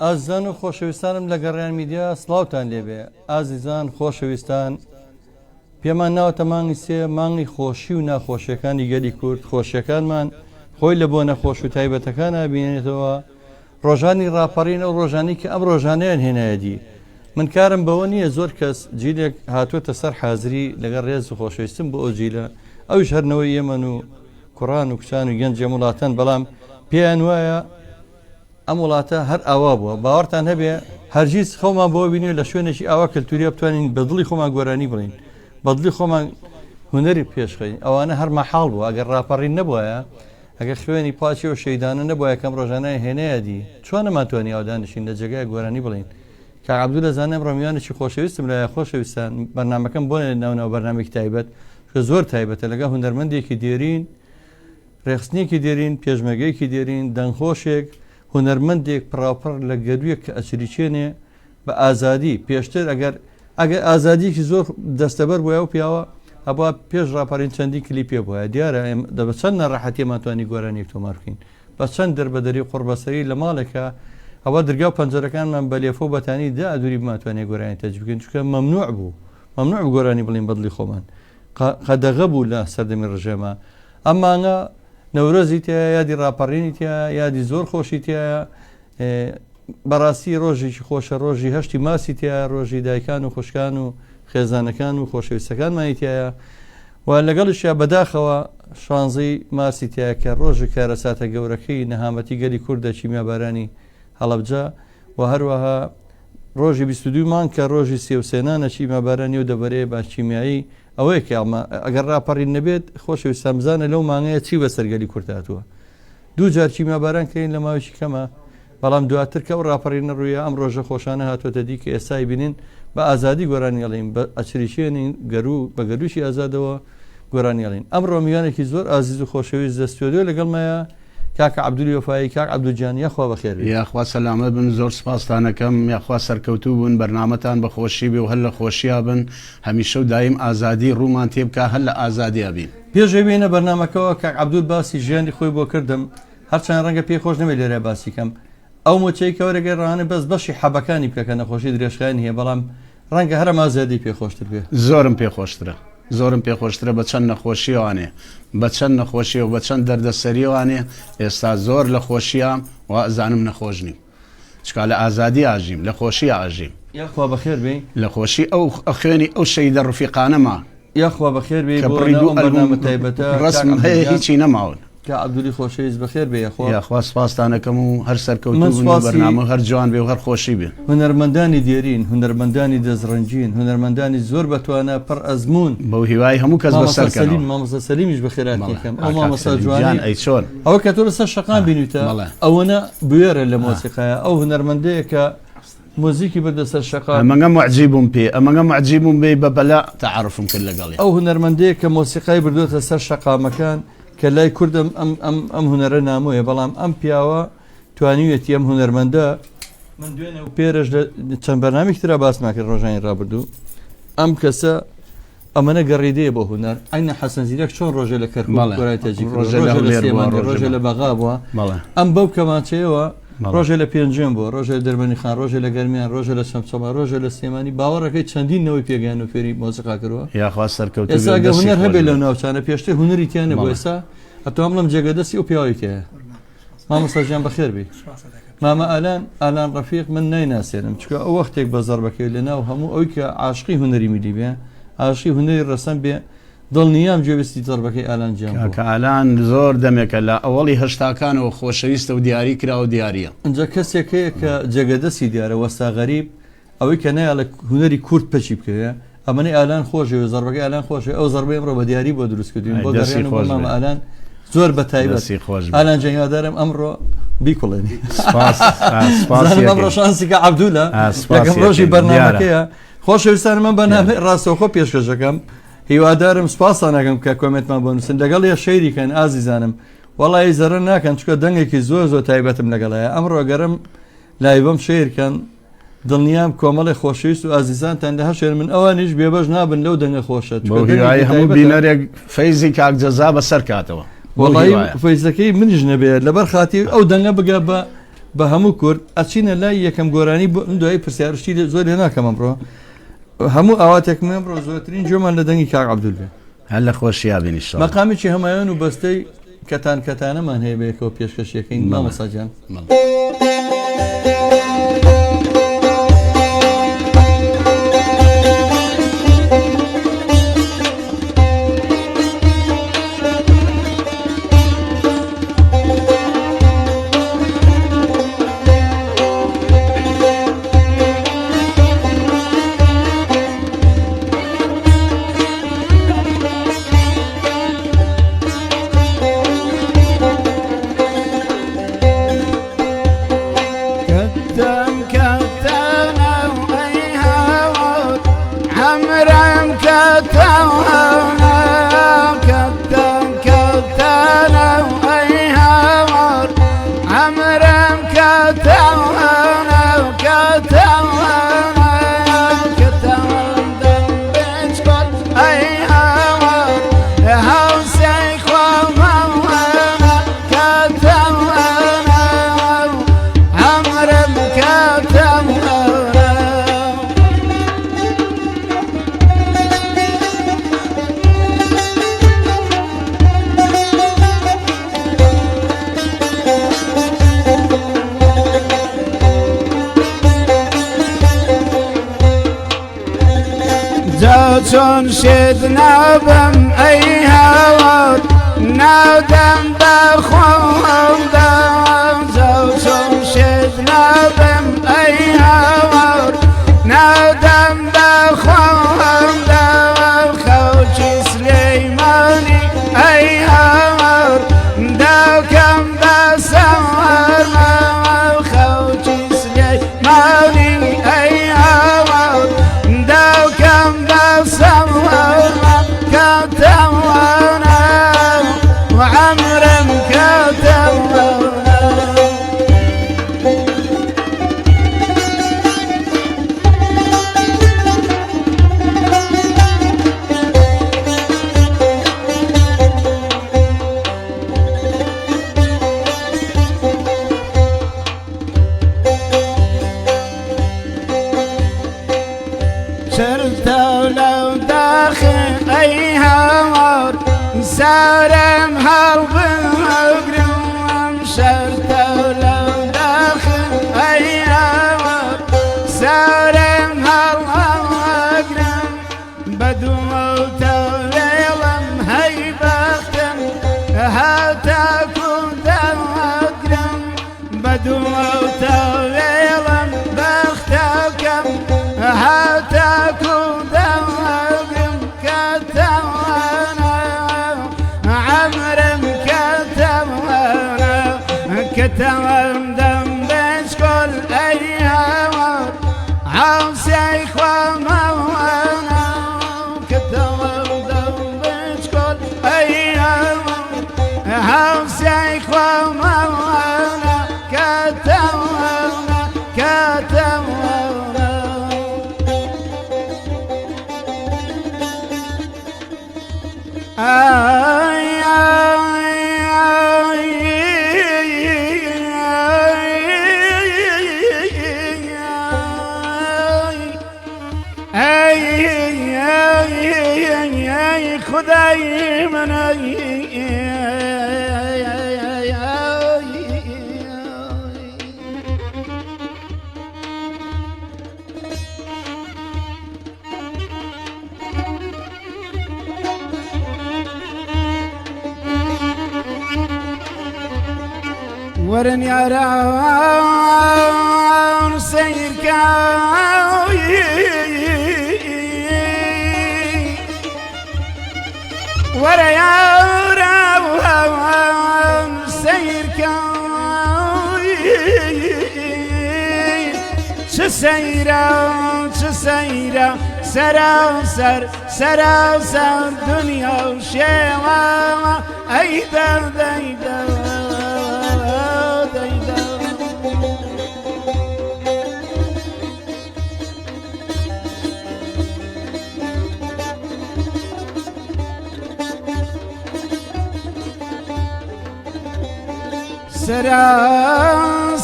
ئازیزان و خۆشەویستانم لە گەڕیان میدیا سڵاوتان لێبێ. ئازیزان خۆشەویستان، پێمان ناوەتە مانگی سێ مانگی خۆشی و ناخۆشیەکانی گەلی کورد. خۆشیەکانمان خۆی لە بۆ نەخۆش و تایبەتەکانە بینێتەوە ڕۆژانی ڕاپەڕین ئەو ڕۆژانی کە ئەم ڕۆژانەیان هێنایەدی. من کارم بەوە نییە زۆر کەس جیلێک هاتووەتە سەر حازری لەگەڵ ڕێز و خۆشەویستم بۆ ئەو جیلە، ئەوش هەرنەوەی ئێمەن و کوڕان و کچان و گەنجە وڵاتەن، بەڵام پێیان وایە ئەم وڵاتە هەر ئاوا بووە. باوەڕتان هەبێ هەرگیز خۆمان بۆ بینێ لە شوێنێکی ئاوا کەلتوریە بتوانین بەدڵی خۆمان گۆرانی بڵین، بەدڵی خۆمان هونەری پێشخین. ئەوانە هەر مەحاڵ بوو. ئەگەر ڕاپەڕین نەبووە، ئەگەر خوێنی پاچی و شەیدانە نەبووە کەم ڕۆژانای هێنەیەدی، چۆن نەماتوانی ئەودانشین لە جێگای گۆرانی بڵین. کە عەبدوو دەزانم ڕۆمیانێکی خۆشەویستم لە خۆشەویستان، بەرنامەکەم بۆ ناونەوە بەرنامێکی تایبەت کە زۆر تایبەتە لەگە هونەرمەندێکی دێرین، ڕێخستنێکی دێرین، پێشمەگەیەکی دێرین، دەنگخۆشێک، هونەرمەندێک پراپەر لە گەرویە کە ئەچریچێنێ بە ئازادی. پێشتر ئەگەر ئازادیکی زۆر دەستەبەر بووە و پیاوە ئەبوا پێش ڕاپەڕین چەندی کلی پێ بووە. دیارە دەبە چەند نەڕەحەتیمان توانی گۆرانێک تۆمارکەین بە چەند دەربەدەری قوربەسەری لە ماڵێکە ئەوە دەرگا و پەنجەرەکانمان بە لێفە و بەتانی دا دووری بماتوانێ گۆرانی تەجویز بکەین، چونکە مەمنوع بوو گۆرانی بڵین بەدڵی خۆمان. قەدەغە بوو لە سەردەمی ڕژێمە. ئەم مانگە نەورۆزی تایە، یادی ڕاپەڕینی تایە، یادی زۆر خۆشی تایە. بەڕاستی ڕۆژێکی خۆشە، ڕۆژی هەشتی ماسی تایە، ڕۆژی دایکان و خوشکان و خێزانەکان و خۆشەویستەکانمانی تایە. و لەگەڵیشیا بەداخەوە 16 ماسی تایە کە ڕۆژی کارەساتە گەورەکەی نەهامەتی گەلی کوردە چیمیابارانی هەڵەبجە، و هەروەها ڕۆژی 22 مان کە ڕۆژی سێوسێنانە چیمیابارانی و دەبەرەیە با چیمیایی. ئەوەیە کە ئەگەر ڕاپەڕین نەبێت خۆشەویستان بزانە لەو مانگەیە چی بەسەر گەلی کورد هاتووە. دوو جار چیمیاباران کردین لە ماوەیەکی کەمە، بەڵام دواتر کە ئەو ڕاپەڕینە ڕوویە ئەم ڕۆژە خۆشانە هاتوۆتە دی کە ئێستای بینین بە ئازادی گۆرانی هەڵین، بە ئەچریشێنین گەرو بە گەروشی ئازادەوە گۆرانی هەڵین. ئەم ڕۆمیانێکی زۆر ئازیز و خۆشەویست دەستێدۆ لەگەڵمایە کاکە عەبدولی وەفایی. کاک عەبدووجان یاخوا بەخێر بێ. یاخوا سەلامەت بن، زۆر سپاستانەکەم. یاخوا سەرکەوتوو بوون، بەرنامەتان بە خۆشی بێ و هەر لە خۆشییا بن، هەمیشە و دایم ئازادی ڕوومان تێ بکە، هەر لە ئازادیا بین. پێشێ بینە بەرنامەکەەوە کاک عەبدول باسی ژیانی خۆی بۆ کردم، هەرچەند ڕەنگە پێی خۆش نەبێت لێرە باسی کەم. ئەو موچەی کە وەرەگەی ڕانە بەس بەشی حەبەکانی بکە کە نەخۆشی درێژخایەن هەیە، بەڵام ڕەنگە هەرە ئازادی پێخۆشتر بێ. زۆرم پێخۆشترە، زۆرم پێخۆشترە بە چەند نەخۆشیوانێ، بە چەند نەخۆشیە و بە چەند دەردەسەریوانێ. ئێستا زۆر لە خۆشیام و ئەزانم نەخۆش نیم، چکا لە ئازادی ئاژیم، لە خۆشی ئاژیم. یاخوا بەخێر بێ لە خۆشی ئەو خوێنی ئەو شەیدە ڕفیقانەما یاخوا بەخێر بێ کە بڕید و بەرنامە تایبەتە ڕسم هەیە هیچی نەماون. کە عەبدولی خۆشەویست بەخێر بێ. یاخوا سپاستانەکەم و هەر سەرکەوتوو بن و بەرنامە هەر جوان بێ و هەر خۆشی بێ. هونەرمەندانی دێرین، هونەرمەندانی دەزڕەنجین، هونەرمەندانی زۆر بەتوانە پڕ ئەزمون بەو هیوای هەموو کەس بەسەرکەن. مامۆستا سەلیمیش بەخێراتێکم، ئەو مامۆستا جوان ئەی چۆن ئەوە کە تۆ لەسەر شەقام بینیتە، ئەوەنە بوێرە لە مۆسیقایە. ئەو هونەرمەندەیە کە مۆزیکی بردەسەر شەقام، ئەمەگە معجیبم پێ، ئەمەگە معجیبم بێ بە بەلا تەعارفم کرد لەگەڵی. ئەو هونەرمەندەیە کە مۆسیقای بردوۆتە سەر شەقامەکان کە لای کوردم ئەم هونەرە نامۆیە، بەڵام ئەم پیاوە توانیوێتی ئەم هونەرمەندە. من دوێنێ و پێرش لە چەند بەرنامێکی ترا باس ناکرد ڕۆژانی ڕابردوو. ئەم کەسە ئەمەنە گەڕیدەیە بۆ هونەر. ئەینە حەسەن زیرەک چۆن ڕۆژە لە کەرکووک گۆرای تەجیک، ڕۆژە لە بەغا بووە. ئەم بەو کەمانچەیەوە ڕۆژە لە پێنجێم بووە، ڕۆژە لە دەربەنی خان، ڕۆژە لە گەرمیان، ڕۆژە لە شەمچەما، ڕۆژە لە سلێمانی. باوەڕەکەی چەندین نەوەی پێگەیان و فێری مۆسیقا کردووە. یاخوا سەرکەوتوو ئێستا ئەگەر هونەر هەبێت لەو ناوچانە پێشتر هونەری تیانە بۆ ئێستا ئەتوانم لەم جێگەدەستی ئەو پیاوەی تایە. مامۆستاژیان بەخێر بێ. مامە ئالان ڕەفیق من نایناسێنم، چکە ئەو وەختێک بە زەربەکەی لەناو هەموو ئەوی کە عاشقی هونەری میلی بێ، عاشقی هونەری ڕەسەم بێ، دڵنیام گوێویستی زەربەکەی ئالان جیان کە ئالان زۆر دەمێکە لە ئەوەڵی هەشتاکانەوە خۆشەویستە و دیاری کرا و دیارە. ئەنجا کەسێکەیە کە جێگەدەستی دیارە وەستا غەریب ئەوەی کە نایە لە هونەری کورد پەچی بکەوێ. ئەمەنی ئالان خۆشە و زەربەکەی ئالان خۆشە. ئەو زەربەی ئەمڕۆ بە دیاری بۆ دروستکردوین بۆ گەڕێن بۆ مامە ئالان زۆر بە تایبەت. ئالان جەنگادارم ئەمڕۆ بیکوڵێنی ئەمڕۆ شانسی کە عەبدوولە لەگەڵ ڕۆژی بەرنامەکەیە. خۆشەویستان من بەنامێ ڕاستەوخۆ پێشکەشەکەم، هیوادارم سپاسان ناکەم کە کۆمنتمان بۆ نووسن لەگەڵ یە شەیریکەن ئازیزانم. وەڵی زەرە ناکەن چکە دەنگێکی زۆر زۆر تایبەتم لەگەڵایە. ئەمڕۆ گەرم لای بەم شەیرکەن، دڵنیام کۆمەڵی خۆشەویست و ئازیزانتان لە هەشێر من ئەوانیش بێبەش نابن لەو دەنگە خۆشە، هەموو بینەرێک فەیزی کاک جەزا بەسەر کاتەوە. وەڵی فەیزەکەی منیش نەبێت لەبەر خاتی ئەو دەنگە بگە بە هەموو کورد ئەچینە لای یەکەم گۆرانی بۆ دوای پرسیارشتی زۆر لێ ناکەمە بڕۆ هەموو ئاواتێکمە بڕۆ زۆرترین جۆمان لە دەنگی کاک عەبدول بێ هەر لە خۆشییا بینی شڵ مەقامێکی هەمایان و بەستەی کەتانەمان هەیە بەیەکەوە پێشکەشیەکەین مامەساجان چون شد نبم ای هوا نادم بخوام دم چون شد نبم ای هوا نادم بخوام دم خوچی سلیمانی ای هوا دکم بسوار خوچی سلیمانی ای هوا دکم بسوار كتوانا وعمرم كتوانا سرت ولو داخل اي هوار سارم هالبقرم سرت ولو داخل اي هوار سارم هالبقرم بدو موت ليلم هي بختم هاتاكم دمقرم بدو موت ليلم بختكم هاتاكم دمقرم كتوانا عمرم كتوانا كتوان دم بشكل ايام عوسي خوامانا كتوان دم بشكل ايام عوسي خوامانا كتوانا كتوانا ay خدای من ورن يا راون سير كاوي ورا يا راون سير كاوي سيرا سراوسر دنيا وشيوا ايدا دايدا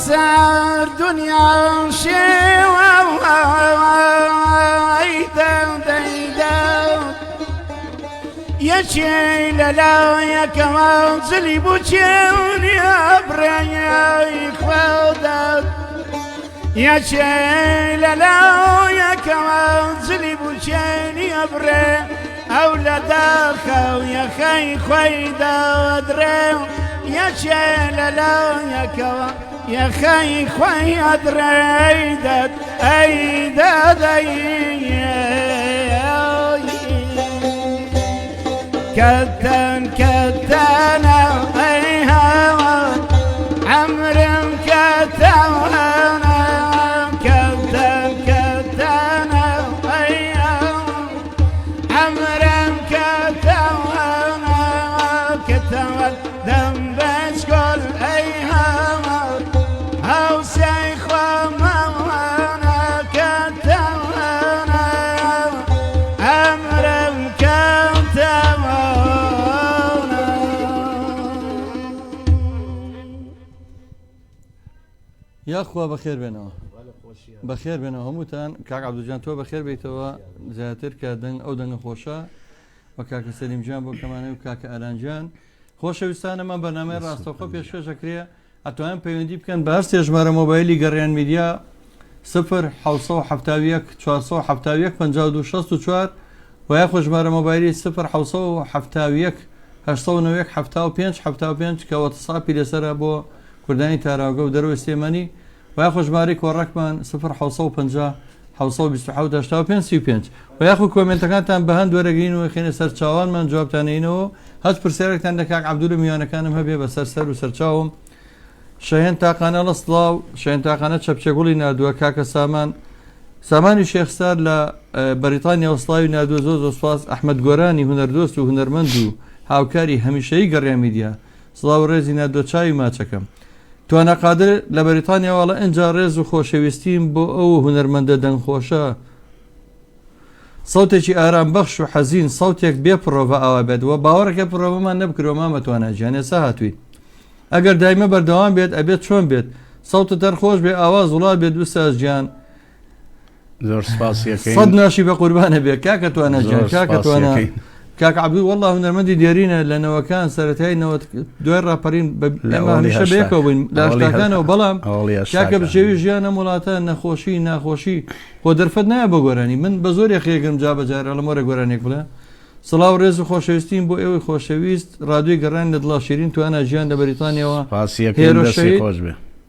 سر دنیا شیوه یکی للا کمان زلی بچونی ابرای خودت یکی للا کمان زلی بچونی ابرای أولاد خويا خي خويدا ودري يا شللا يا كوا يا خي خويا دريدت أيدا كتن كتنا أي هوا عمر كتنا كتن كتنا أي هوا عمر كتنا كتنا دم بشكل أي هوا أو شيخ وموانا كتنا عمر یاخوا بەخێر بێنەوە بەخێر بێنەوە هەمووتان کاک عەبدولجان تۆ بەخێر بیتەوە زیاتر کە ئەو دەنگە خۆشە وە کاکە سەلیمجان بۆ کەمانەی و کاکە ئارانجان خۆشەویستانەمان بەنامەی ڕاستەوخۆ پێشکەشەکرێ ئەتوانن پەیوەندی بکەن بە هەر ژمارە مۆبایلی گەڕیان میدیا 0 471 52 64 و یاخۆ ژمارە مۆبایلی 0 771 895 کە وەتساپی لەسەرە بۆ کوردانی تاراوگە و دەروە سێمەنی و یاخۆ ژمارەی کۆڕەکمان 0 750 و یاخۆ کۆمنتەکانتان بە هەند وەرەگرین و خێنە سەر چاوانمان جوابتانینەوە هەست پرسیارێکتان لە کاک عەبدوول و میوانەکانم هەبێ بەسەر سەر و سەرچاوم شەهێن تاقانە لە سڵاو شەهێن تاقانە چەپچێگوڵی نردووە کاکە سامانی شێخسار لە بەریتانیا وسڵاوی نردووە زۆر سوپاس ئەحمەد گۆرانی هونەردۆست و هونەرمەند و هاوکاری هەمیشەیی گەڕیان میدیا سڵاو ڕێزی نردووە چاوی ماچەکەم توانە قادر لە بەریتانیاوەڵە ئەنجا ڕێز و خۆشەویستیم بۆ ئەو هونەرمەندە دەنگخۆشە سەوتێکی ئارام بەخش و حەزین سەوتێک بێ پڕۆڤە ئاوا بێت وە باوەڕەکە پڕۆڤەمان نەبکرۆ مامەتوانە گیانێسا هاتوویت ئەگەر دایمە بەردەوام بێت ئەبێت چۆن بێت سەوتە دەرخۆش بێ ئاواز وڵات بێت دووساز گیان زۆر سپاسیەکەین سەد ناشی بە قوربانە بێت کاکە توانە گیان کاکە توانە کاک عەبدوول وەڵڵا هونەرمەندی دیێرینە لە نەوەکان سەرەتایی دوای ڕاپەڕین ئێمە هەمیشە بەیەکەوە بووین لە هەشتاکانەوە بەڵام کاکە بچێوی ژیانە وڵاتە نەخۆشی خۆ دەرفەت نایە بە گۆرانی من بە زۆر یەخێگرم جا بەجارە لە مۆرە گۆرانێک بڵێ سڵاو ڕێز و خۆشەویستیم بۆ ئێوەی خۆشەویست ڕادیۆی گەڕان لە دڵا شیرین توانە ژیان لە بەریتانیەوە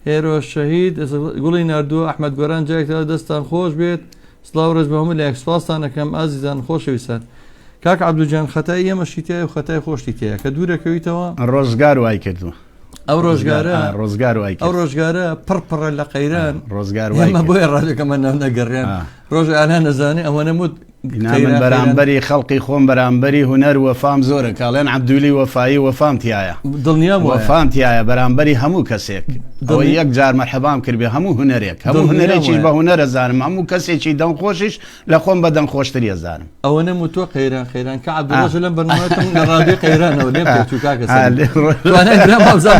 هێرۆ شەهید گوڵی نردووە ئەحمەد گۆران جایەکەوە دەستان خۆش بێت سڵاو ڕێز بە هەموو لە یەکسپاسان دەکەم ئازیزان خۆشەویستان کاک عەبدولجان خەتای ئێمەشی تایە و خەتای خۆشتی تەیە کە دوورەکەویتەوە ڕۆژگار وای کردووە ئەو ڕۆژگارە ئەو ڕۆژگارە پڕپڕە لە قەیران ڕۆژگار ئێمە بۆیە ڕادیۆکەمە ناو نەگەڕیان ڕۆژ ئالان نەزانێ ئەوە نەموت من بەرامبەری خەڵقی خۆم بەرامبەری هونەر وەفام زۆرە کاڵێن عەبدوولی وەفایی وەفام تایە دڵنیام وەفام تایە بەرامبەری هەموو کەسێک ئەوە یەک جار مەرحەبام کردبێ هەموو هونەرێک هەموو هونەرێکیش بە هونەرە زانم هەموو کەسێکی دەنگخۆشیش لە خۆم بە دەنگخۆشتریە زانم ئەوە نەموت تۆ قەیران کە عەبدوڵڵە لەم بەرنامەتم لە ڕادیۆ قەیرانەوە لێم پێچوو کاکە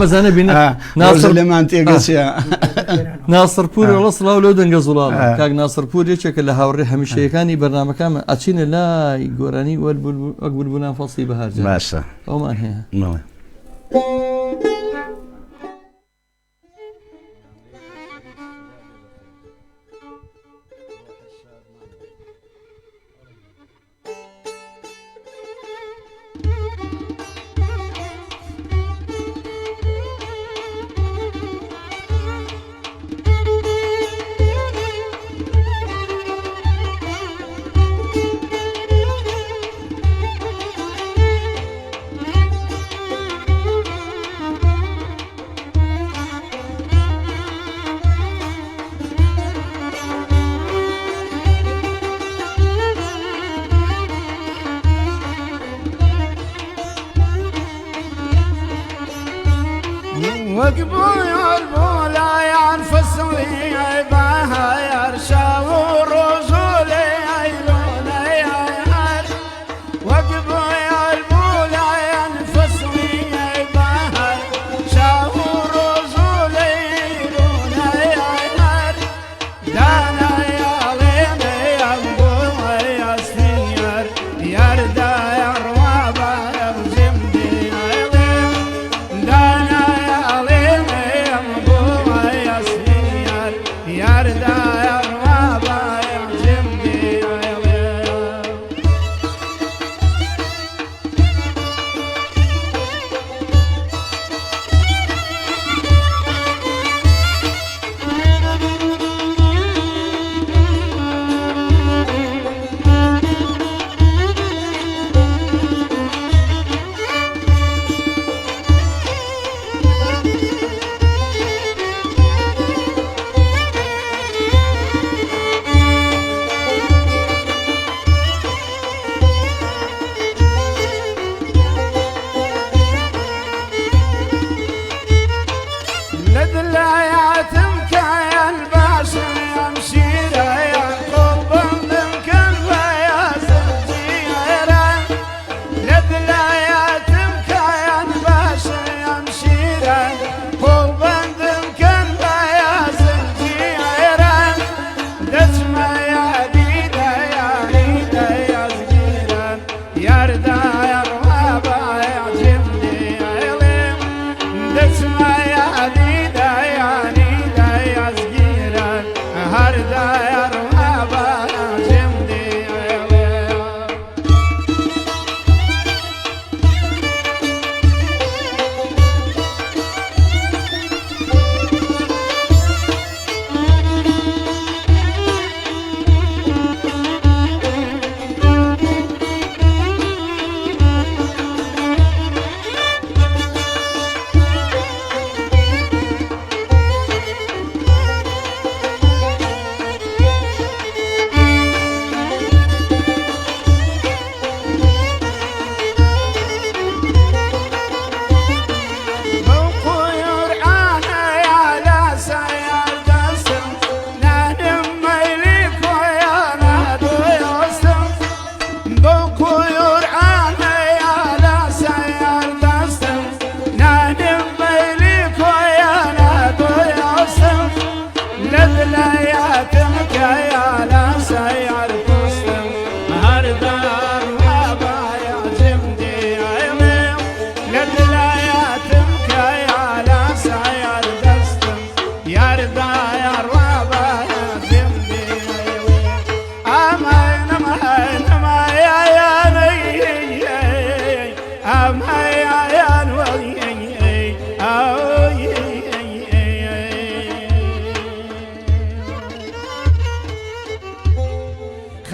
مەزانە بینە ناسر لێمان تێگەچیە ناسرپور وڵە سڵاو لەو دەنگە زوڵاڵ کاک ناسرپور یەکێکە لە هاوڕێ هەمیشەیەکانی بەرنامەکان ئەچینە لای گۆرانی وەک بولبولان فەڵسی بەهار باشە ئەومان هەیە وقبول البولا ينفصلي عيبها يرشا ورجولي عيلونا يعير وقبول البولا ينفصلي عيبها يرشا ورجولي عيلونا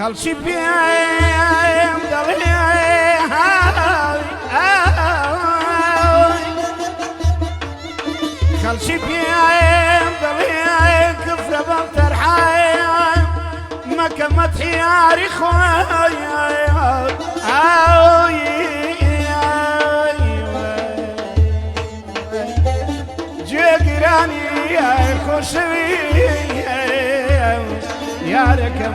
خلشي بيام خلشي بيام ضلي كفر بنتر حيام ما كمت حياري خويا جيراني يا خوشوي يا ركم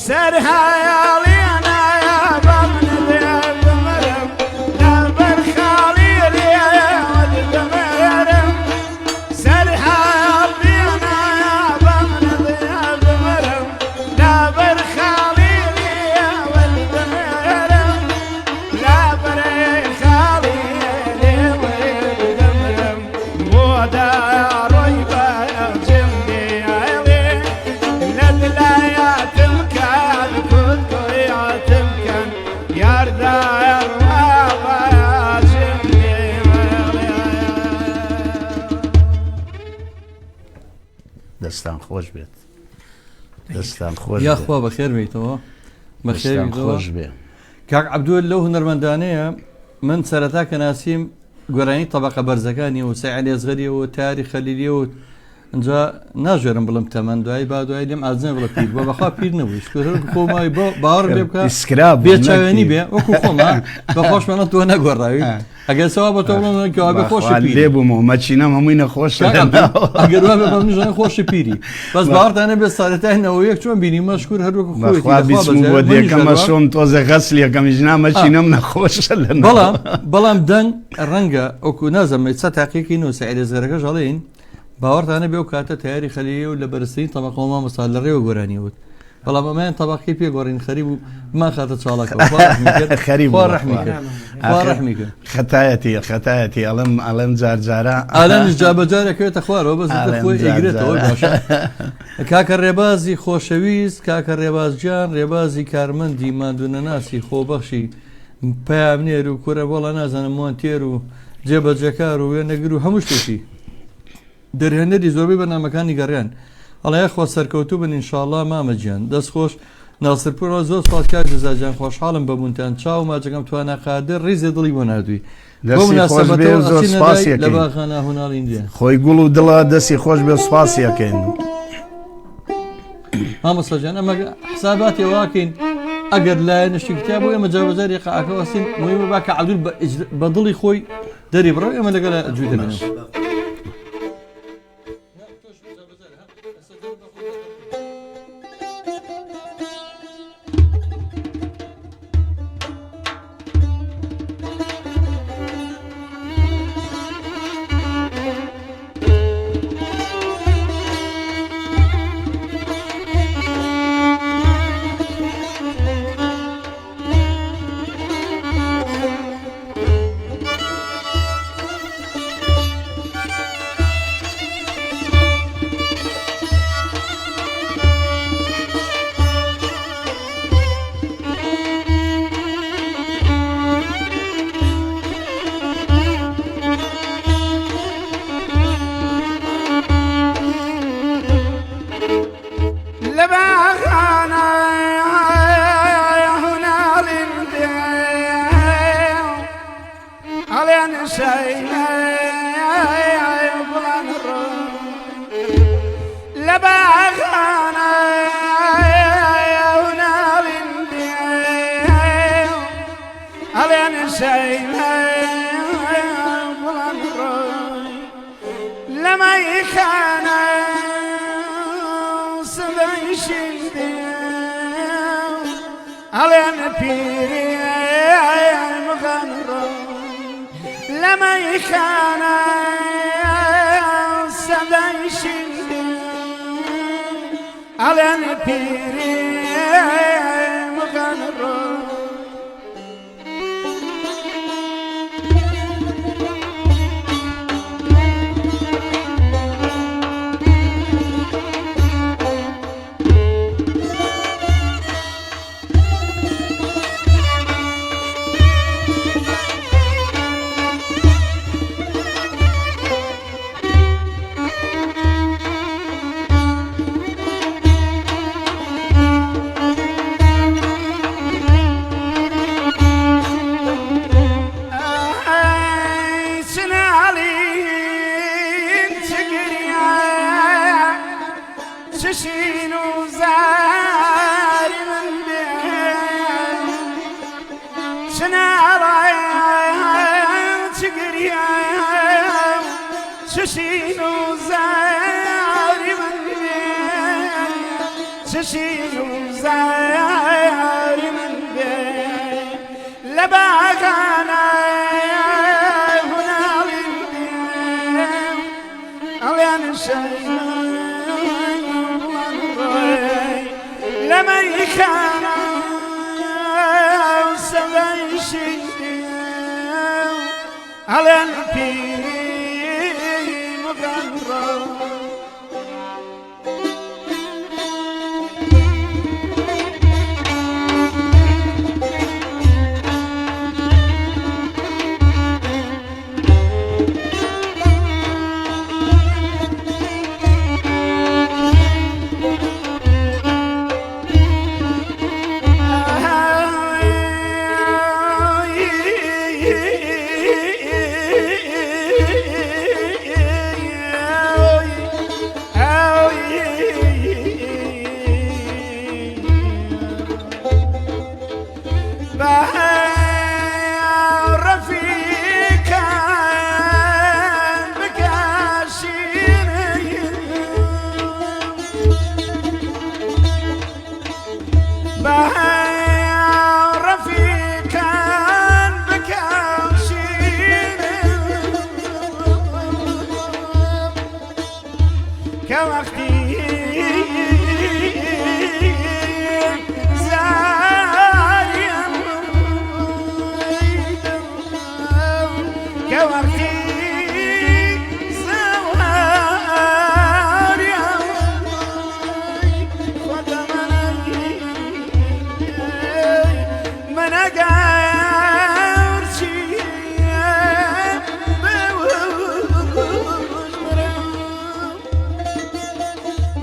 سرها يا لينا يا بمن ذهب مرم لا برخالي يا ولد مرم سرها يا لينا يا بمن ذهب مرم لا برخالي يا ولد مرم لا برخالي يا ولد مرم مودا ريبا يا جندي علي لا يا تمكن كنت يا تمكن يا ردا يا ربا يا جندي دەستان خۆش بێت دەستان خۆش یا بێت. خوا بەخێر بیتەوە بەخێر دەستان بیتەوە خۆش بێ. کاک عەبدوول لەو هونەرمەندانەیە من سەرەتا کە ناسیم گۆرانی تەبەقە بەرزەکانی و سەعید ئێزغەری و تاری خەلیلی و اینجا ناژێرم بڵم تەمەند دوای با دوای لێم ئازنێ بڵە پیر بۆ بەخوا پیر نەبوویش خۆمای بۆ باوەڕ لێ بکە ئیسکرا بوو، بێ نەک چاوێنی پیر. بێ وەکو خۆما بەخۆشمانە تۆ نەگۆڕاوی ئەگەر سەوا بە تۆ بڵمەوە بێ خۆشی لێ پیر بووم و مەچینەم هەمووی نەخۆش ئەگەر وا بێ بەمنیژانە خۆشی پیری بەس باوەڕتانە بێ ساڵەتای نەوەیەک چۆن بینی مەشکور هەروەکو بەخوا بیسم بۆ دیەکەمە شۆم تۆزە غەسلیەکەمیژنا مەچینەم نەخۆشە لە بەڵام دەنگ ڕەنگە ئەوکو نازەمەی چە تاقیقی و سەعیدە زەرەکە ژەڵێن باوەڕتانە بێ و کاتە تیاری خەلیە و لە بەرزترین تەبەقەوەما مەسال لە ڕێوە گۆرانی وت بەڵام ئەمایان تەبەقی پێ گۆڕین خەریب و بمان خاتە چاڵەکە خەریب ڕەحمی کرد خەتایەتی ئەڵم جارجارە ئالانش جابەجارەکەوێتە خوارەوە بەس خۆی ئیگرێتەوە باشە کاکە ڕێبازی خۆشەویست کاکە ڕێبازجان ڕێبازی کارمەندی مادونەناسی خۆبەخشی پامنێر و کورە بۆڵە نازانم مۆنتێر و جێبەجەکار و وێنەگر و هەموو شتێکی دەرهێنەری زۆربەی بەنامەکانی گەڕیان ئەڵەیە خۆ سەرکەوتوو بن ئینشاءڵڵا مامەجیان دەست خۆش ناسرپورەوە زۆر سپاس کار جەزاجان خۆشحاڵم بەبوونتان چاو ماجەکەم توانە قادر ڕیزێ دڵی بۆ نردووی لە باخانە هوناڵ ئیندیا خۆی گوڵ و دڵە دەستی خۆش بێ سوپاسیەکەین مامۆستاجان ئەمە حساباتی واکەین ئەگەر لای نشتی کتاب بۆ ئێمە جابەجاری قاکەوەستین مهمە باکە عەبدوول بە دڵی خۆی دەری بڕۆ ئێمە لەگەڵ جوێ دەبێن لما يخان سبيشندي على بيري مغنر لما يخان سبيشندي على بيري مغنر چشین و زاری من بێ چشین و زاری من بێ لە باغانە هوناڵی بێ ئەڵیان لە مەریخانە سەوای شیدێ ئەڵیان پیری مغەڕە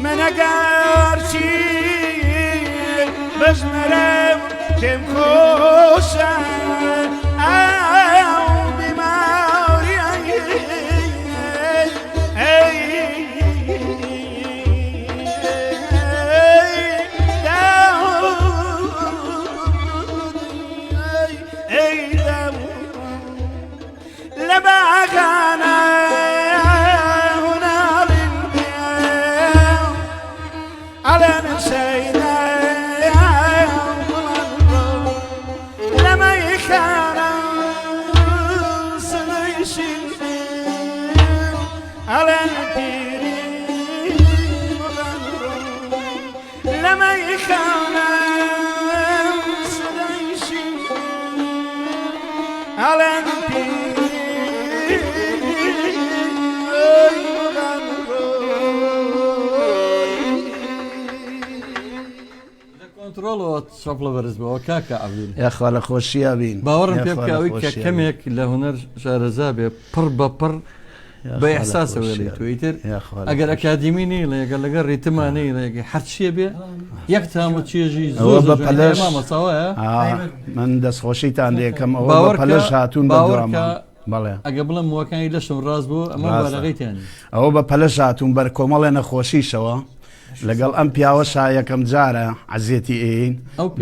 منەگەرچی بژمرم پێم خۆشە ئەو بیماریە لە باغانە کنترۆڵەوە شەپڵە بەرز بەوە کاکە عەبدول یاخوا لە خۆشییا بین باوەڕم پێ بکە ئەوەی کە کەمێک لە هونەر شارەزا بێ پڕ بە پڕ بە ئێحساسە وێڵی تویتر ئەگەر ئەکادیمی نەیڵێ ئەگەر لەگەر ڕیتمە نەیڵێ هەرچیە بێ یەک تام و چێژی زۆر بە پەلەش مامەساوایە من دەستخۆشیتان دێکەم ئەوە بە پەلەش هاتوون بەدوامە بەڵێ ئەگە بڵم وەکانی لەشم ڕاست بوو ئەمە بالەغەیتیانی ئەوە بە پەلەش هاتوون بەر کۆمەڵێ نەخۆشیشەوە لەگەڵ ئەم پیاوەشا یەکەم جارە عەزیەتی ئێین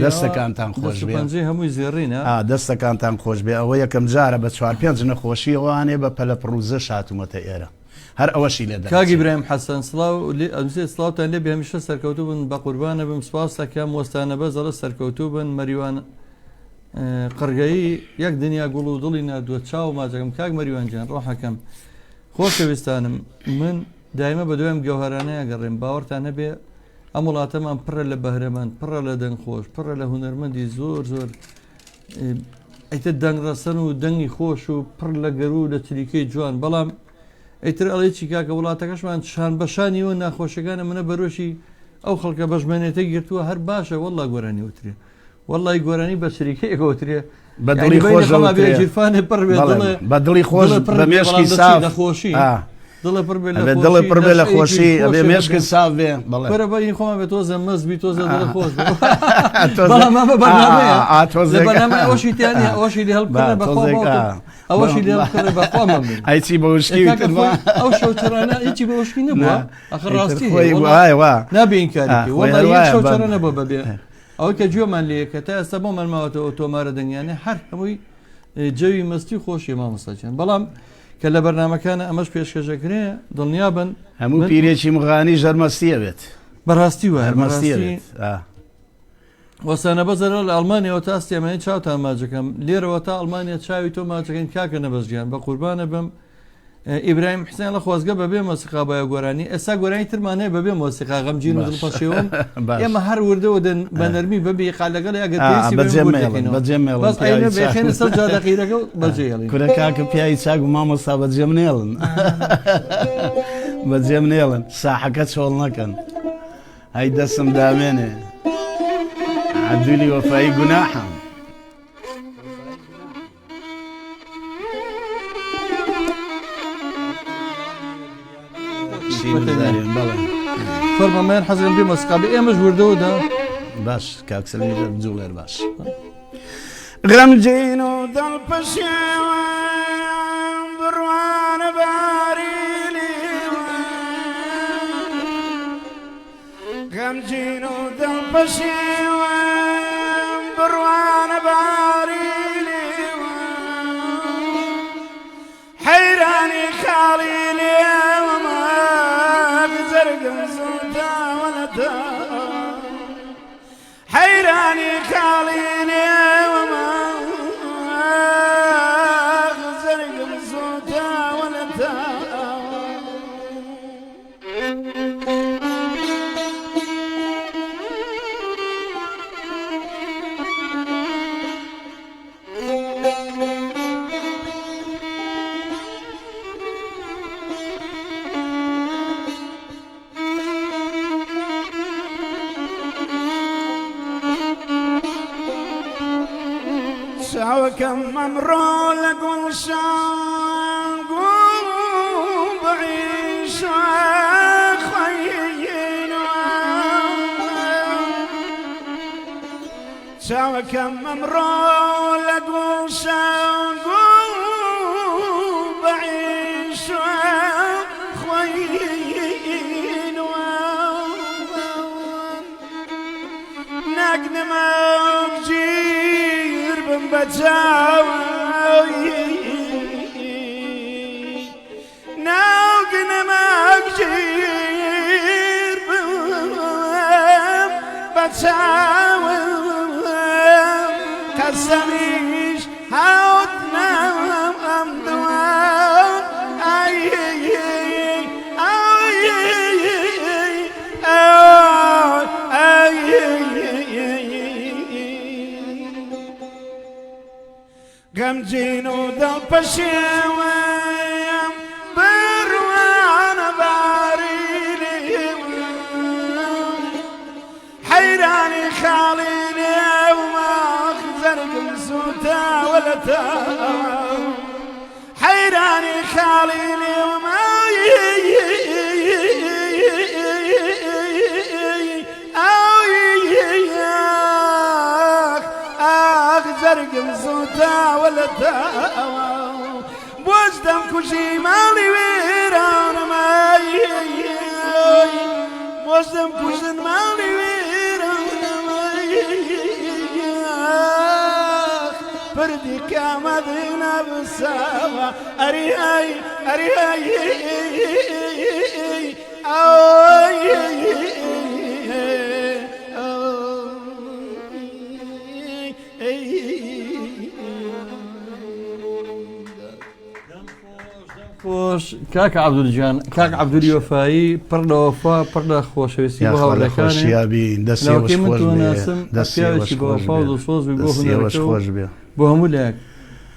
دەستەکانتان خۆش بێ هەمووی زێڕینە دەستەکانتان خۆش بێ ئەوە یەکەم جارە بە 4-5 نەخۆشیەوەوانێ بە پەلە پڕوزە هاتوومەتە ئێرە هەر ئەوەشی لێدا کاگی برایم حەسەن سڵاوتان لێ بێ هەمیشە سەرکەوتوو بن بە قوربانە بم سپاس دەکەم وەستانە بەزەڵە سەرکەوتوو بن مەریوان قڕگایی یەک دنیا گوڵ و دڵی نردووە چاو ماجەکەم کاک مەریوانجان ڕۆحەکەم خۆشەویستانم من دایمە بە دوێم گەوهرانەیە گەڕێم باوەڕتان هەبێ ئەم وڵاتەمان پڕە لە بەهرەمەند پڕە لە دەنگخۆش پڕە لە هونەرمەندی زۆر زۆر ئەیتر دەنگڕەسەن و دەنگی خۆش و پڕ لە گەرو لە چریکەی جوان بەڵام ئەیتر ئەڵێکی کاکە وڵاتەکەشمان شان بەشانیەوە ناخۆشەکانە منە بەرۆشی ئەو خەڵکە بەژمێنێتە گرتووە هەر باشە وەڵا گۆرانی وترێ وەڵی گۆرانی بە چریکەیەکەوترێ بە دڵی خۆش جیرفانێ پڕ بە دڵی خۆش بە مێشکی ساف نەخۆشی دڵە پڕ بێ لە خۆشی ئەبێ مێشکی ساف بێ بەڵێ بەی خۆمە بێت تۆزە مەزبی تۆزە دڵە خۆش بەڵامە ئەوشی تیانە ئەوشی لێ هەڵبکە ئەوەشی لێ بەخوامە ئەیچی بە وشکی ئەو شەوچرانە هیچی بە وشکی نبووە ئەخر ڕاستی نابین کاری شەوچرە نەبوو بەبێ ئەوەی کە گوێمان لێ کە تا ئێستا بۆ مەماوەتەوە تۆمارە دەنگیانە هەر هەمووی جەوی مەستی و خۆشی مامۆستاچیان بەڵام کە لە بەرنمەکانە ئەمەش پێشکەشەکرێ دڵنیا بن هەموو پیرێکی مغانی ژەرمەستیە بێت بەڕاستی وە هەرمەستیە بێت وەسانە بەزەرە لە ئەڵمانیەوە تا ئەستێمەی چاوتان ماجەکەم لێرەوە تا ئەڵمانیا چاوی تۆ ماچەکەن کاکە نەبەزگیان بە قوربانە بم ئیبراهیم حسێن لە خۆزگە بەبێ مۆسیقا بایە گۆرانی ئێستا گۆرانی ترمانەیە بەبێ مۆسیقا غەمگین و دڵخۆشیەوەم ئێمە هەر وردەوە دەن بە نەرمی بەبێ قالەگەڵ ئەگەر بەس ئەینە بێخێنە سەر جا دەقیرەکە و بەجێڵی کورە کاکە پیاوی چاک و مامۆستا بەجێم نێڵن بەجێم نێڵن ساحەکە چۆڵ نەکەن هەی دەسم دامێنێ عەبدولی وەفایی گوناحم فەرمەمایان حەزم بێ مۆسیقا بێ ئێمەش وردەوەدا باش کاکسەلی جوڵێر باش غەمگین و دڵپەشێوە بڕوانە باریلی غەمگین و دڵپەشێوە بڕوانە باریلی حەیرانی خاڵی لێوەمە بزەرگم زووتاوەنەدا حەیرانی خاڵی لێوەمە بزەرگم زووتاوەنەدا شاوكم ممرو لقول شاقوم بعيش خيين شاوكم ممرو لقول شاقوم بعيش خيين نقد مجير بجاوي ناقد مجير بجاوي قسميش هاوتنا أمدوان أي غەمگین و دڵپەشێوەم بڕوانە باریلیم حەیرانی خاڵی نێومە زەرگم زووتاوە لە تاو حەیرانی خاڵی نێومە زرقم زوتا ولا تاو بوجدم كوشي مالي ويران ماي بوجدم كوشن مالي ويران ماي بردي كامدنا بساوا أريهاي أريهاي خۆش کاکە عەبدولجان کاک عەبدولی وەفایی پڕ لە وەفا پڕ لە خۆشەویستی بۆ هاوڕێکانی لاوەکەی من تۆ ناسم پیاوێکی بە وەفا و دڵسۆزبی بۆ هونەرەکە بۆ هەموو لایەک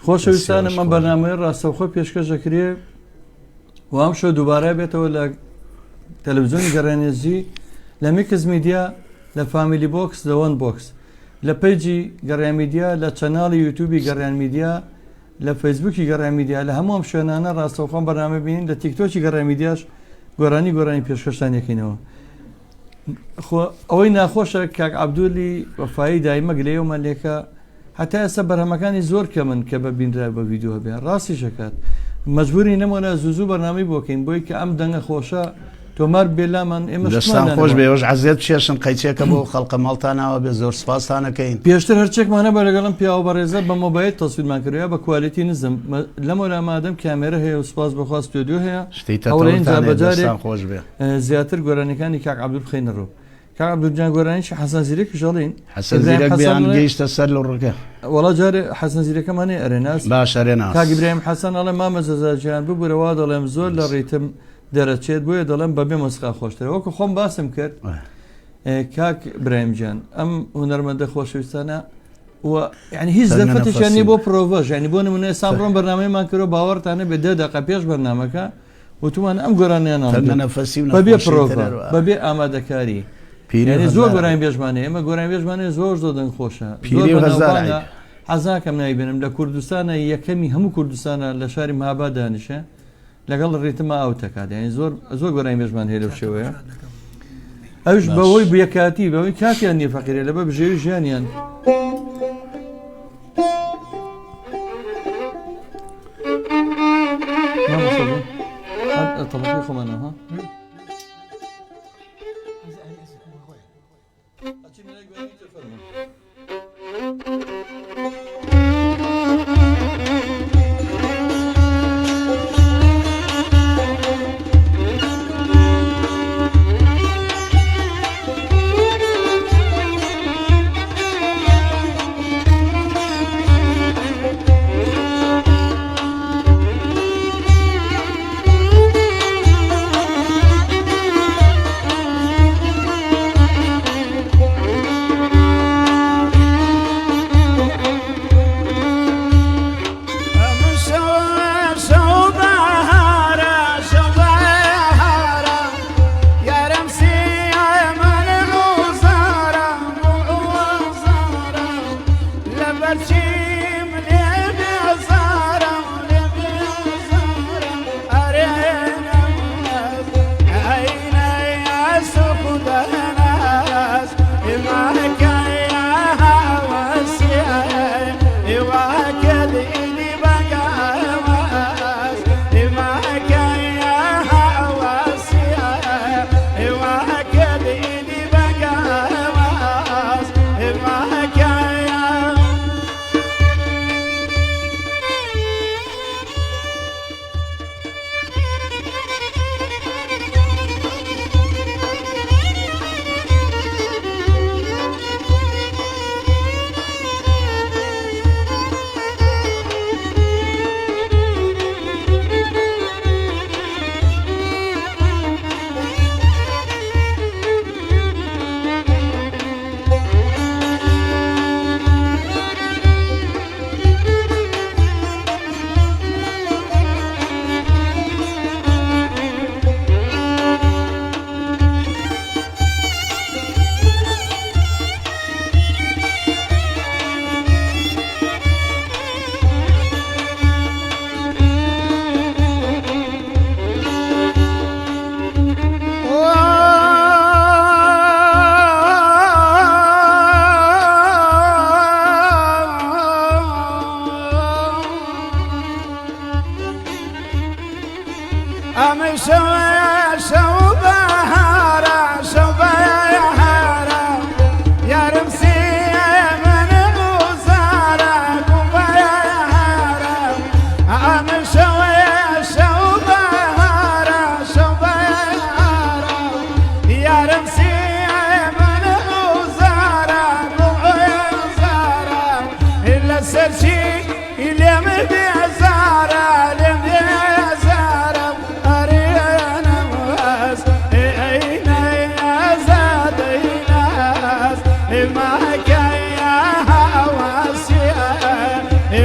خۆشەویستانم ئەم بەرنامەیە ڕاستەوخۆ پێشکەش دەکرێ و ئەم شۆ دووبارە بێتەوە لە تەلەڤیزیۆنی گەڕانێزی لە میکس میدیا لە فامیلی بۆکس لە وەن بۆکس لە پیجی گەڕان میدیا لە چەناڵی یوتیوبی گەڕان میدیا لە فەیسبووکی گەڕان میدیا لە هەموو ئەم شوێنانە ڕاستەوخۆم بەرنامە بینین لە تیکتۆکی گەڕان میدیاش گۆرانی پێشکەشتان یەکەینەوە ئەوەی ناخۆشە کاک عەبدولی وەفایی دایمە گلەیەومە لێکە هەتا ئێستا بەرهەمەکانی زۆر کە من کە بە بینرا بە ڤیدیۆ بێن ڕاستی شەکات مەجبوری نەمەوە زوو بەرنامەی بۆکەین بۆی کە ئەم دەنگە خۆشە تۆمار بێلامان ئێمە دەستان خۆش بێ عزیێت بچێشن قەیچێکە بۆ خەڵقە مەڵتانەوە بێ زۆر سپاسانەکەین پێشتر هەرچێکمانە بە لەگەڵم پیاوە بەڕێزە بە مۆبایل تەسویرمان کردوە بە کوالیتی نزم لەمەولا مادەم کامێرە هەیە و سپاس بەخوا ستودیۆ هەیە دەستان خۆش بێ زیاتر گۆرانەکانی کاک عەبدول بخەینە ڕوو کاک عەبدولجان گۆرانیش حەسەن زیرەک ژەڵین حەسەن زیرەک بیان گەیشتە سەر لە ڕووکە وەڵا جارێ حەسەن زیرەکەمانێ ئەرێناس باش ئەرێناس کاک ئیبراهیم حەسەن ئەڵێ مامە زەزاجیان ببوورەوە دەڵێم زۆر لە ڕێتم دەرەچێت بۆیە دەڵێم بەبێ مۆسیقا خۆشترە وەکو خۆم باسم کرد کاک براهیمجان ئەم هونەرمەندە خۆشەویستانە یعنی هیچ دەرفەتێکیانی بۆ پرۆڤەژ ینی بۆ نمونە سامڕۆم بەرنامەیەمان کردو باوەڕتانە بێ 10 دقیقە پێش بەرنامەکە وتومان ئەم گۆرانیان بەبێ پرۆڤە بەبێ ئامادەکاری یعنی زۆر گۆرانی بێژمانەیە ئێمە گۆرانی بێژمانەیە زۆر دەنگ خۆشە حەزاکەم نایبێنم لە کوردستانە یەکەمی هەموو کوردستانە لە شاری مەهاباد دانیشە لەگەڵ ڕێتمە ئەو تەکات یعنی زۆر گۆرانی بێژمان هەیە لەو شێوەیە ئەوش بەوەی بەیەکاتی بەوەی کاتیان نییە فەقیرە لەبە بژێوی ژیانیان طبقی خۆمانە ها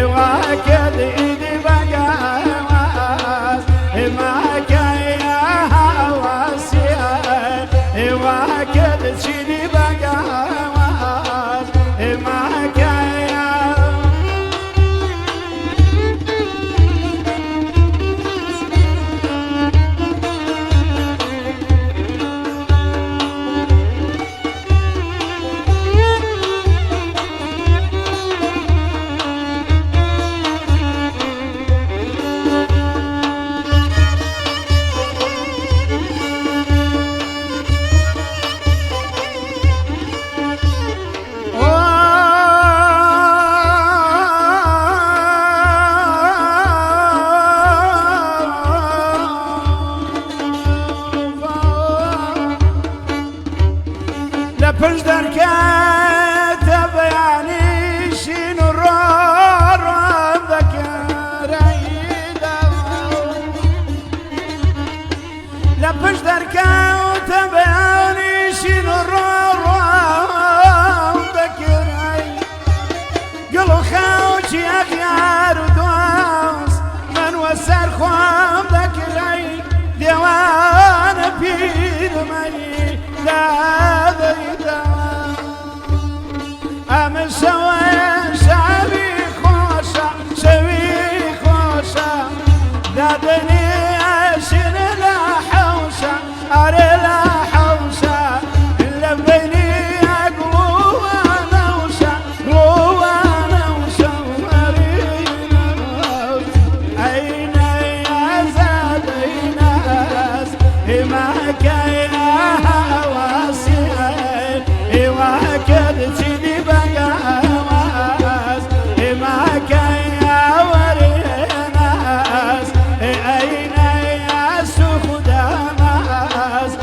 واكد ايدي بقى لپش درکت بیانی شین را ذکرایدا لپش درکت بیانی شین را ذکرای قلو خوچی اغیار دوست من وسر خوام ذکرای دیوان پیر منی دادیدا ام شوی خوشا شوی خوشا دادنی اشن لا حوشا اري لا حوشا لبني قلوبنا وشا قلوبنا وشا أين يا زاد ناس ما كان واسي ما كنت لي بقاواس ما كان وريناس أين يا سخداماس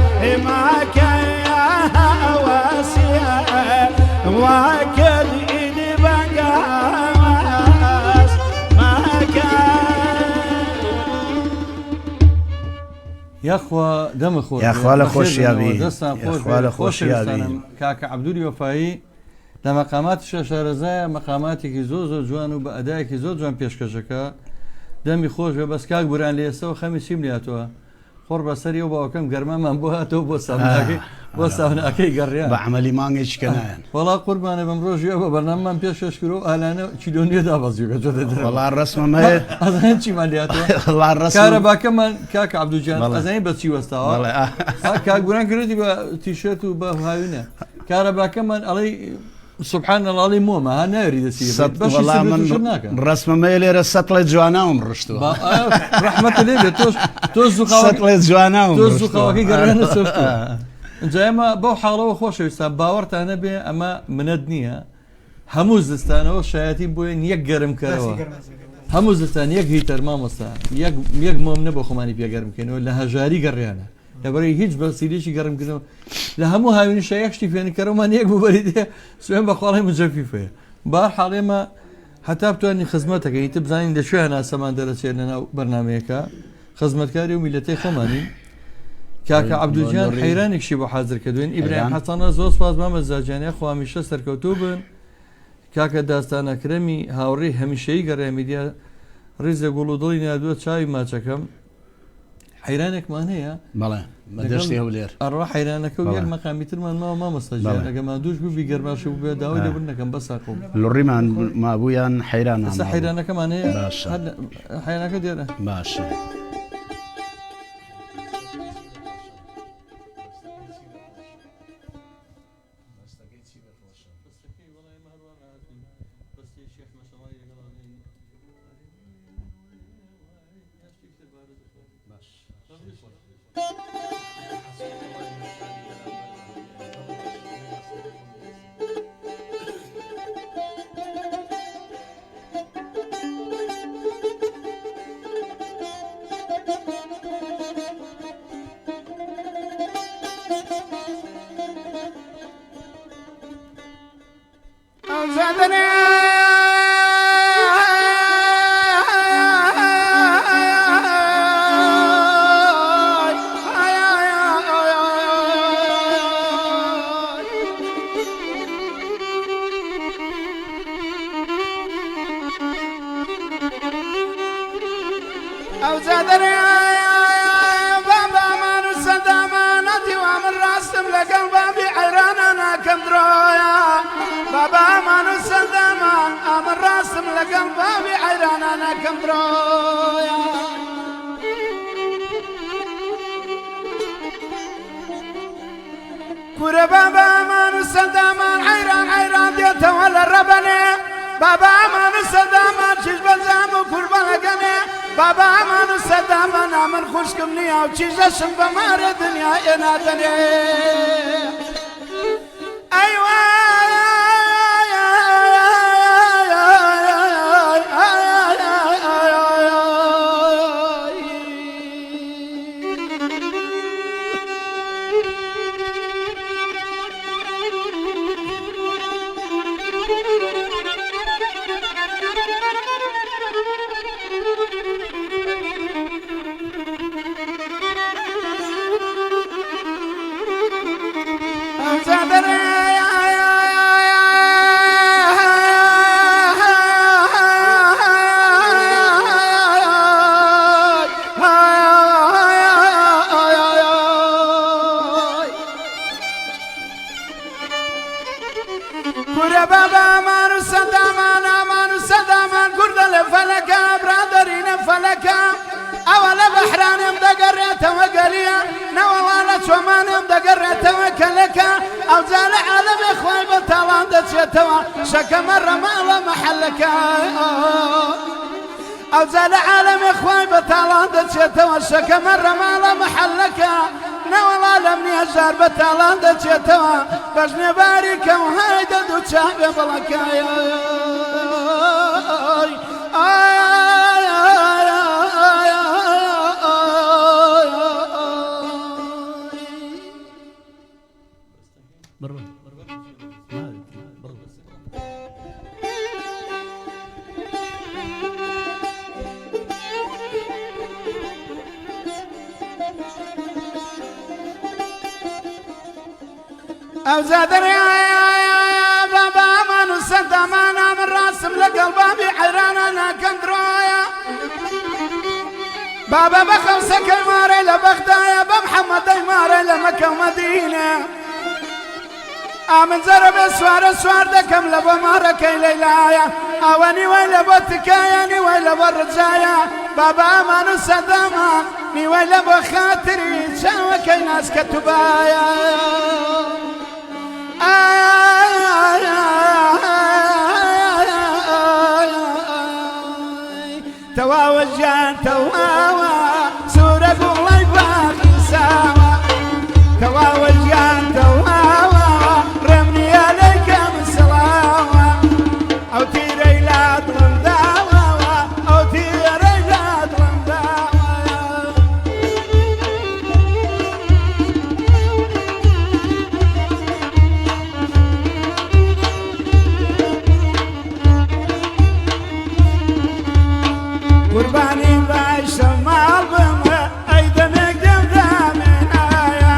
ما كان واسي وكل إلي بقاواس ما كان یاخوا دەمەخۆ یاخوا لە خۆشیاوی دەستان یاخوا لە خۆشیاوی کاکە عەبدولی وەفایی لە مەقاماتی شەشارەزایە مەقاماتێکی زۆر جوان و بە ئەدایەکی زۆر جوان پێشکەشەکە دەمی خۆش بە بەس کاک بوران لە ئێستەوە خەمی چیم لاتەوە خۆر بەسەری و باوەکەم گەرمامان بۆ هاتەوە بۆ ساوناکەی گەڕیان بە عملی مانگێککە نایەن وڵا قوربانە بەم ڕۆژیە بە بەرناممان پێشکەشکرۆ ئالانە چیلۆنیە دابەزیوکە وڵا ڕسمم هەیە ئەزان چیمان لاتەوە کارەباکەمان کاکە عەبدوجان ئەزانی بە چی وەستاوە کاکبوران کردی بە تیشێت و بە هاوینە کارەباکەمان ئەڵەی سبحان الله مۆمە ها ناوێری دەسی ڕسممە لێرە سەتڵێ جواناوم ڕشتووە ڕەحمەتە لێ تۆ سەتڵێ جواناوم زوقاوەکەی گەڕێنە سەفتە ئەمە بەو حاڵەوە خۆشەویستە باوەڕتانە بێ ئەمە منەت نییە هەموو زستانەوە شایەتی بۆیە یەک گەرمکەرەوە هەموو زستان یەک هیتەر مامۆستا یەک مۆم نە بۆ خۆمانی پێگەرمکەنەوە لە هەژاری گەڕیانە لەبەرەی هیچ بەسیرێکی گەرمکردنەوە لە هەموو هاوینی شایەک شتی فێنکەرەوەمان یەک بووبەری دێ سوێن بە خواڵی مجەفیفەیە بار حاڵێمە هەتا بتوانین خزمەتەکەی تە بزانین لە شوێن هەناسەمان دەرەچێت لەناو بەرنمەیەەکە خزمەتکاری و میلەتەی خۆمانی کاکە عەبدوجان حەیرانێکشی بۆ حازر کردوین ئیبراهیم حەسەنە زۆر سپاس مامە زاجانیا خۆ هەمیشە سەرکەوتوو بن کاکە داستانەکرەمی هاوڕێی هەمیشەیی گەڕێمیدیا ڕیزە گوڵ و دڵی نادووە چاوی ماچەکەم حەیرانێکمان هەیە بەڵێ بەدەشتی هەولێر ئەڕوا حەیرانەکە و یەک مەقامی ترمان ماوە مامەستەجان ئەگەمان دووش بووبی گەرماشە بووبێ داوای لەبرنەکەم بەساقم لڕیمان مابوویان حەیران حەیرانەکەمان هەیە حەیرانەکە دێرە باشە أو زادني بابا ما نسد أمانتي ومن راسم لقلبي حيران أنا كم درويا بابا ما نسد أمن راسم لقلبي حيران أنا كم درويا كورة بابا ما نسد أمان حيران ديته ولا ربني بابا ما نسد أمان شش بزام وكربان لقني بابا ما نسد أمان أمن خوشكم نيا وشيجة شنبا مار دنيا ينادني أيوة ئەوە بەحرانم دەگەڕێتەوە گەلیە نەوەڵا لە چۆمانم دەگەڕێتەوە کەلەکە ئەوجا لە عالەمێ خوای بە تاڵان دەچێتەوە شەکەمە ڕەماڵە مەحەلەکە ئەوجا لە عالەمێ خوای بە تاڵان دەچێتەوە شەکەمە ڕەماڵە مەحەلەکە نەوەڵا لەم نیهەژار بە تاڵان دەچێتەوە بە ژنێباری کەوهای دەدوو چاوێ بەڵەکایە ئەوجا دەریایە بابا ئەمان و سەندامانە من ڕاستم لەگەڵ بابی حەیرانە ناکەم درۆیە بابا بە خەوسەکەی مارەی لە بەغدایە بە محەممەدەی مارەی لە مەکە و مەدینە ئامن جەرە بێ سوارە سوار دەکەم لە بۆ مارەکەی لەیلایە ئەوە نیوەی لە بۆ تکایە نیوەی لە بۆ ڕجایە بابا ئەمان و سەندامان نیوەی لە بۆ خاتری چاوەکەی ناسکە توبایە تەواوە گیان تەواوە سوورە گوڵەی باقی ساوە تەواوە گیان تەواوە ڕێم نییە لەیکەم سڵاوە ئەو تیرەی لا دڵم داوە ئەو تیرەی لا دڵم داوە قوربانی باشە ماڵ بمە ئەی دەمێک دەمدامێنایە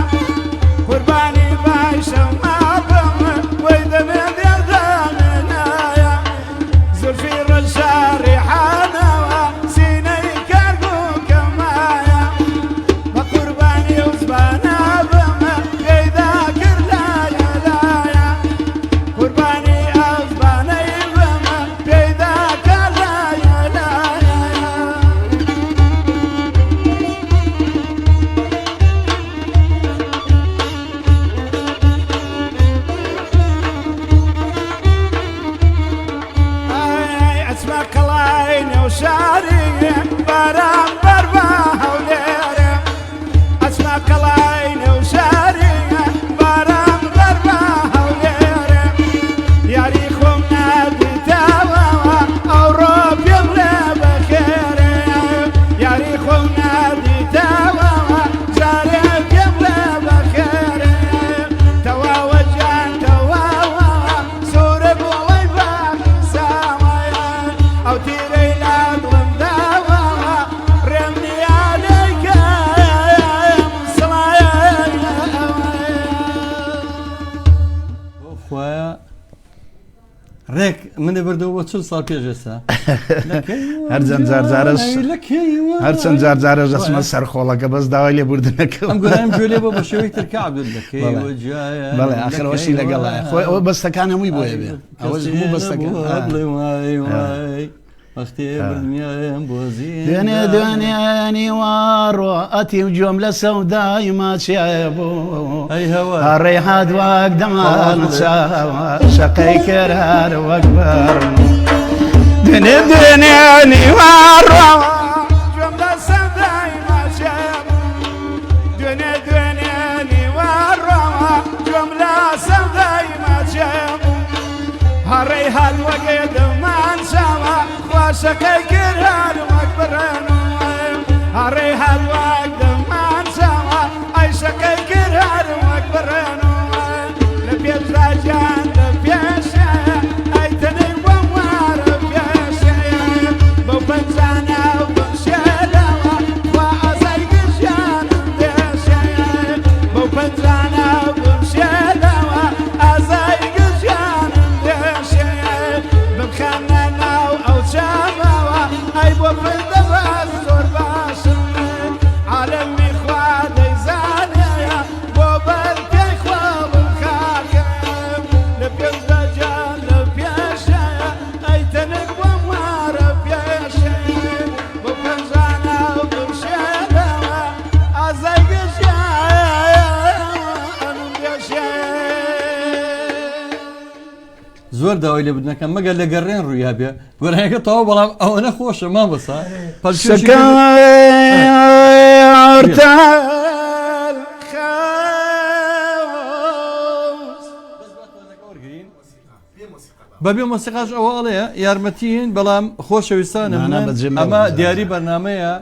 قوربانی باشە ماڵ بمە وەی دەمێک دەمدامێنایە زولفی ڕەشاری حانەوە سینەی کارگوو کەمایە بە قوربانی عوزبانە بمە پێیدا کرد لایە لایە قوربانی عوزبانەی بمە پێیدا کرد لایە لایە ئەچمە کەڵای نێوشاری باران بەربە هەولێرە ئەچمە کەڵای نێوشاری باران بەربە هەولێرە یاری خۆم نادیتاوەوە ئەوڕۆ پێم لێ بەخێرە یاری خۆم نادیتاوەوە جارێ پێم لێ بەخێرە تەواوە گیان تەواوە سوورە گوڵەی باقی ساوەیە ئەو تیرەی لا دڵم داوە ڕێم نییە لەیکەم سڵایە خۆیە ڕێک منە بردەوە بۆ 40 ساڵ پێش ئێستا هەرچەند جارجارش هەرچەند جارجارش دەچمە سەرخۆڵەکە بەس داوای لێبوردنەکە ئەم گۆرایم جوێ بۆ بە شێوەی ترکە عەبدول دەکەی بەڵێ ئاخرەوەشی لەگەڵایە خۆی ئەوە بەستەکان هەمووی بۆیە بێ ئەوەش هەموو بەستەکان وەختێ بردمیایم بۆ دوێنێ دوێنێنی وارۆ ئەتی و جۆم لە سەودای ماچیایە بوو ئەی هەوە هەڕێ هات وەک دەمان چاوە شەقەی کەرار وەک بەڕن دوێنێ دوێنێنی وارۆ جۆم لە سەودای ماچیایە دوێنێ دوێنێنی وارۆوە جۆم لە سەودای ماچیایە هەڕێی هات وەگێ دەمان چاوە خوا شەقەی کەرار وەک بڕێنەوە هەڕێی هات وەک دەمان چاوە ئەی شەقەی کەرار وەک بڕێنەوە لە پێشدا گیان لە پێشەیە ئەی تەنەی وەم وارە پێشەیە بەو پەنجانە و بەم شێلەوە خوا ئەزای گژیانم دێشەیە بەو پەنجانە و بەم شێلەوە ئەزای گژیانم دێشەیە بمخەمە ناو ئەو چامەوە ئەی بۆ پەردە باش زۆر باشم زۆر داوای لێ بدنەکەم مەگەر لە گەڕێن ڕوویا بێ گۆرانەکە تەواو بەڵام ئەوە نەخۆشە مام بەسا بەبێ مۆسیقاش ئەوە ئەڵەیە یارمەتین بەڵام خۆشەویستانە ئەمە دیاری بەرنامەیە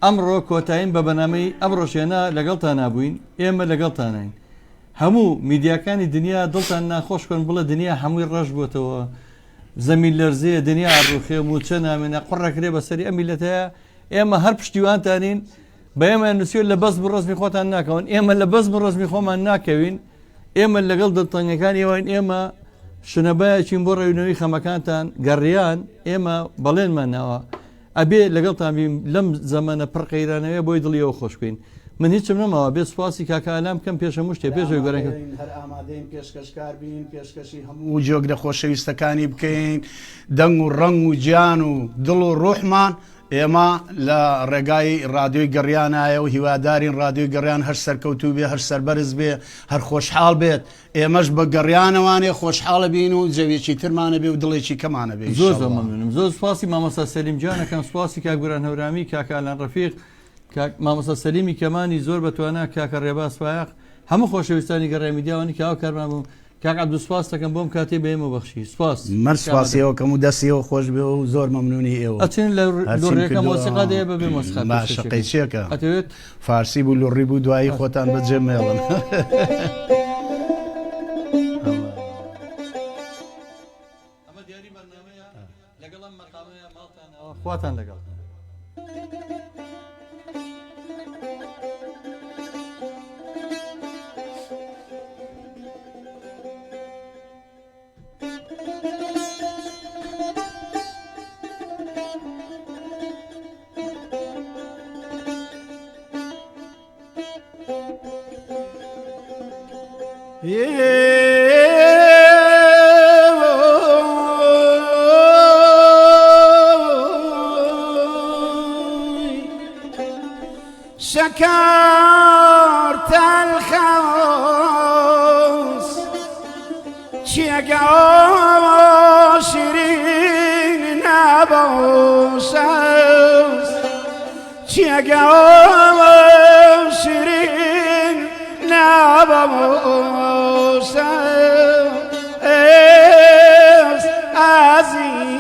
ئەمڕۆ کۆتایین بە بەنامەی ئەمڕۆژێنا لەگەڵتان نبووین ئێمە لەگەڵتانین هەموو میدیاکانی دنیا دڵتان ناخۆش کۆن بڵە دنیا هەمووی ڕەش بووتەوە زەمین لەرزەیە دنیا ڕوخێ و چە نامێنە قڕەکرێ بەسەری ئەم میلەتەیە ئێمە هەر پشتیوانتانین بە ئێمە نووسیۆ لە بەس بڕۆزمی خۆتان ناکەون ئێمە لە بەس بڕۆزمی خۆمان ناکەوین ئێمە لەگەڵ دڵتەنگەکان ئێوەین ئێمە شنەبایەکین بۆ ڕێونەوەی خەمەکانتان گەڕیان ئێمە بەڵێنمان ناوە ئەبێ لەگەڵتان بیم لەم زەمانە پڕقەیرانەوەی بۆی دڵیەوە خۆشکوین من هیچم نەماوە بێ سوپاسی کاکەلام کەم پێشەمو شتێ پێشەوەی گەڕێنکە هەر ئامادەین پێشکەشکار بین پێشکەشی هەموو جۆگرە خۆشەویستەکانی بکەین دەنگ و ڕەنگ و گیان و دڵ و ڕوحمان ئێمە لە ڕێگای ڕادیۆی گەڕیانایە و هیوادارین ڕادیۆی گەڕیان هەر سەرکەوتوو بێ هەر سەربەرز بێ هەر خۆشحاڵ بێت ئێمەش بە گەڕیانەوانێ خۆشحاڵە بین و جەوێکی ترمانە بێ و دڵێکی کەمانە بێ زۆر مەمنونم زۆر سوپاسی مامۆستا سەلیم جانەکەم سوپاسی کاکگوران هەورامی کاکەلان ڕەفیق مامۆستا سەلیمی کەمانی زۆر بەتوانە کاکە ڕێباس فایق هەموو خۆشەویستانی گەڕای میدیاوانی کاو کارمان بووم کاک عەبدوسپاس دەکەم بۆم کاتێ بە ئێمە بەخشی سوپاس مەر سوپاسیەوە کەم و دەستیەوە خۆش بێ و زۆر مەمنونی ئێوە ئەچین لە دوڕێکە مۆسیقا دەیە بەبێ مۆسیقا باشەقەی چێکە ئەتەوێت فارسی بوو لوڕی بوو دوایی خۆتان بەجێ مێڵن ئەمە دیاری بەرنامەیە لەگەڵ ئەم مەقامەیە ماڵتانەوە خواتان لەگەڵ شكرت الخوص شيقا شيرين نبوسوس شيقا شيرين نبوسوس عزيز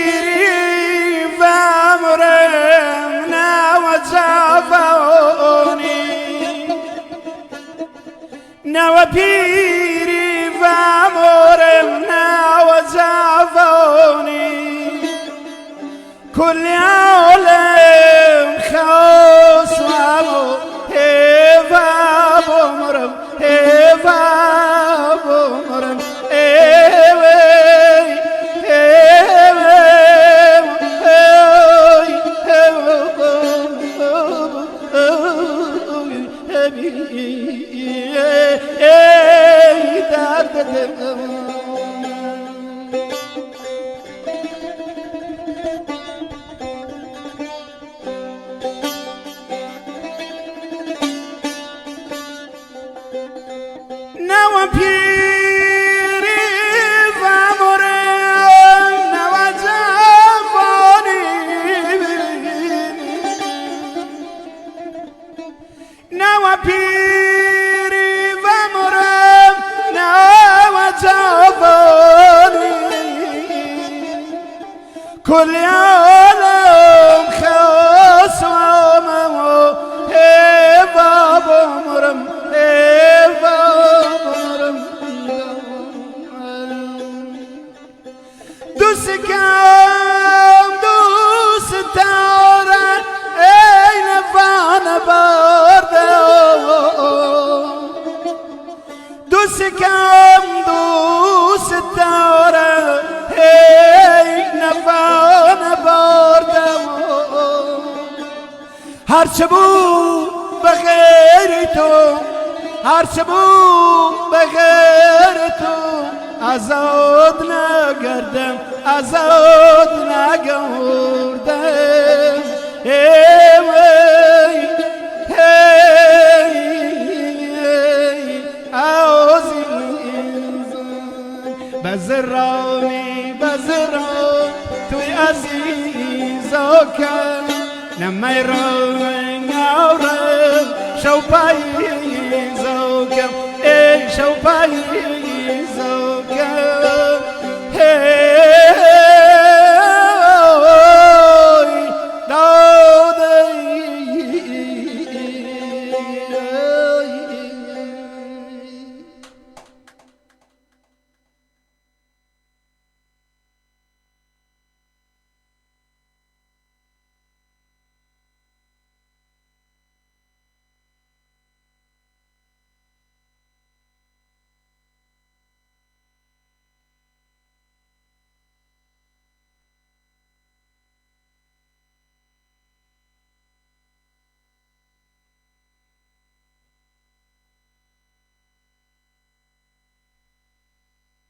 نوبيري فامرنا وزافوني نوبيري فامرنا وزافوني كل عالم خوص وامو هيفا بمرم هيفا بمرم كل عالم خصمه هيبا بمرم هيبا بمرم دوس كام دوس تارا اين فانا برده دوس كام دوس تارا هرچه بود بغیر تو هرچبوو بغيرتو أزود نقردم أزود نقردم هاي أوزي بزروني بزرون توي عزيزك لما يرون عورك شو بايزوك إيه شو بايزوك